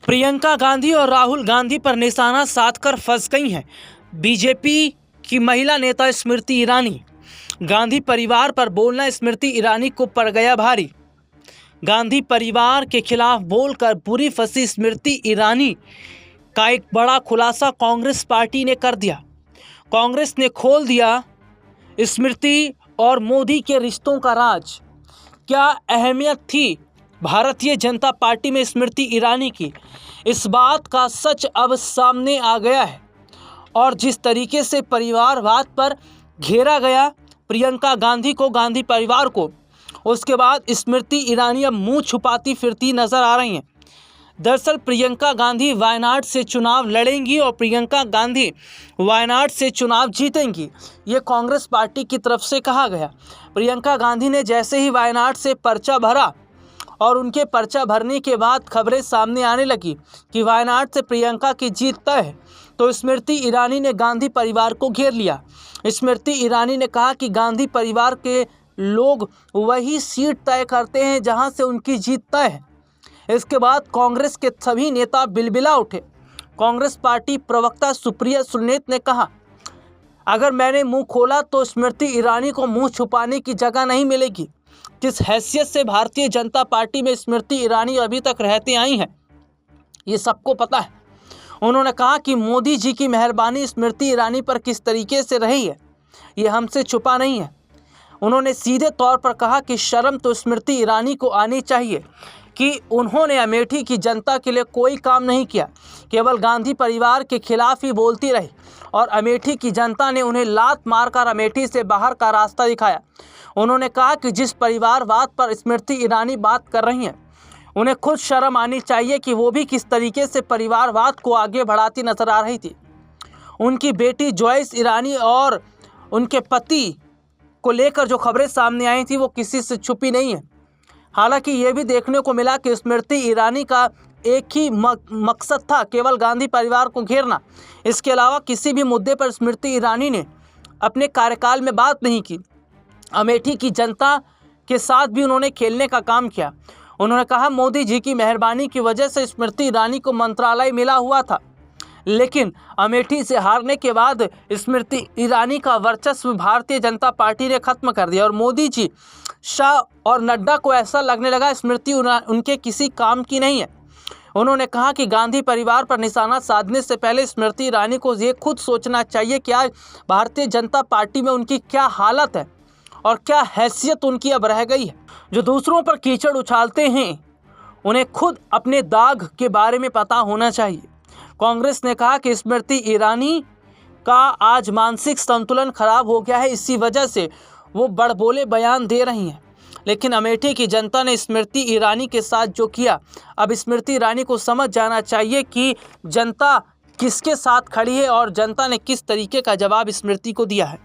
प्रियंका गांधी और राहुल गांधी पर निशाना साधकर फंस गई हैं बीजेपी की महिला नेता स्मृति ईरानी। गांधी परिवार पर बोलना स्मृति ईरानी को पड़ गया भारी। गांधी परिवार के खिलाफ बोलकर बुरी फंसी स्मृति ईरानी का एक बड़ा खुलासा कांग्रेस पार्टी ने कर दिया। कांग्रेस ने खोल दिया स्मृति और मोदी के रिश्तों का राज। क्या अहमियत थी भारतीय जनता पार्टी में स्मृति ईरानी की, इस बात का सच अब सामने आ गया है। और जिस तरीके से परिवारवाद पर घेरा गया प्रियंका गांधी को, गांधी परिवार को, उसके बाद स्मृति ईरानी अब मुंह छुपाती फिरती नजर आ रही हैं। दरअसल प्रियंका गांधी वायनाड से चुनाव लड़ेंगी और प्रियंका गांधी वायनाड से चुनाव जीतेंगी, ये कांग्रेस पार्टी की तरफ से कहा गया। प्रियंका गांधी ने जैसे ही वायनाड से पर्चा भरा और उनके पर्चा भरने के बाद खबरें सामने आने लगी कि वायनाड से प्रियंका की जीत तय है, तो स्मृति ईरानी ने गांधी परिवार को घेर लिया। स्मृति ईरानी ने कहा कि गांधी परिवार के लोग वही सीट तय करते हैं जहां से उनकी जीत तय है। इसके बाद कांग्रेस के सभी नेता बिलबिला उठे। कांग्रेस पार्टी प्रवक्ता सुप्रिया सुलेत ने कहा, अगर मैंने मुंह खोला तो स्मृति ईरानी को मुंह छुपाने की जगह नहीं मिलेगी। किस हैसियत से भारतीय जनता पार्टी में स्मृति ईरानी अभी तक रहती आई हैं, ये सबको पता है। उन्होंने कहा कि मोदी जी की मेहरबानी स्मृति ईरानी पर किस तरीके से रही है, ये हमसे छुपा नहीं है। उन्होंने सीधे तौर पर कहा कि शर्म तो स्मृति ईरानी को आनी चाहिए कि उन्होंने अमेठी की जनता के लिए कोई काम नहीं किया, केवल गांधी परिवार के खिलाफ ही बोलती रही और अमेठी की जनता ने उन्हें लात मारकर अमेठी से बाहर का रास्ता दिखाया। उन्होंने कहा कि जिस परिवारवाद पर स्मृति ईरानी बात कर रही हैं, उन्हें खुद शर्म आनी चाहिए कि वो भी किस तरीके से परिवारवाद को आगे बढ़ाती नजर आ रही थी। उनकी बेटी जॉयस ईरानी और उनके पति को लेकर जो खबरें सामने आई थी वो किसी से छुपी नहीं है। हालांकि ये भी देखने को मिला कि स्मृति ईरानी का एक ही मकसद था, केवल गांधी परिवार को घेरना। इसके अलावा किसी भी मुद्दे पर स्मृति ईरानी ने अपने कार्यकाल में बात नहीं की। अमेठी की जनता के साथ भी उन्होंने खेलने का काम किया। उन्होंने कहा, मोदी जी की मेहरबानी की वजह से स्मृति ईरानी को मंत्रालय मिला हुआ था, लेकिन अमेठी से हारने के बाद स्मृति ईरानी का वर्चस्व भारतीय जनता पार्टी ने खत्म कर दिया और मोदी जी, शाह और नड्डा को ऐसा लगने लगा स्मृति उनके किसी काम की नहीं है। उन्होंने कहा कि गांधी परिवार पर निशाना साधने से पहले स्मृति ईरानी को ये खुद सोचना चाहिए कि आज भारतीय जनता पार्टी में उनकी क्या हालत है और क्या हैसियत उनकी अब रह गई है। जो दूसरों पर कीचड़ उछालते हैं उन्हें खुद अपने दाग के बारे में पता होना चाहिए। कांग्रेस ने कहा कि स्मृति ईरानी का आज मानसिक संतुलन खराब हो गया है, इसी वजह से वो बड़बोले बयान दे रही हैं। लेकिन अमेठी की जनता ने स्मृति ईरानी के साथ जो किया, अब स्मृति ईरानी को समझ जाना चाहिए कि जनता किसके साथ खड़ी है और जनता ने किस तरीके का जवाब स्मृति को दिया है।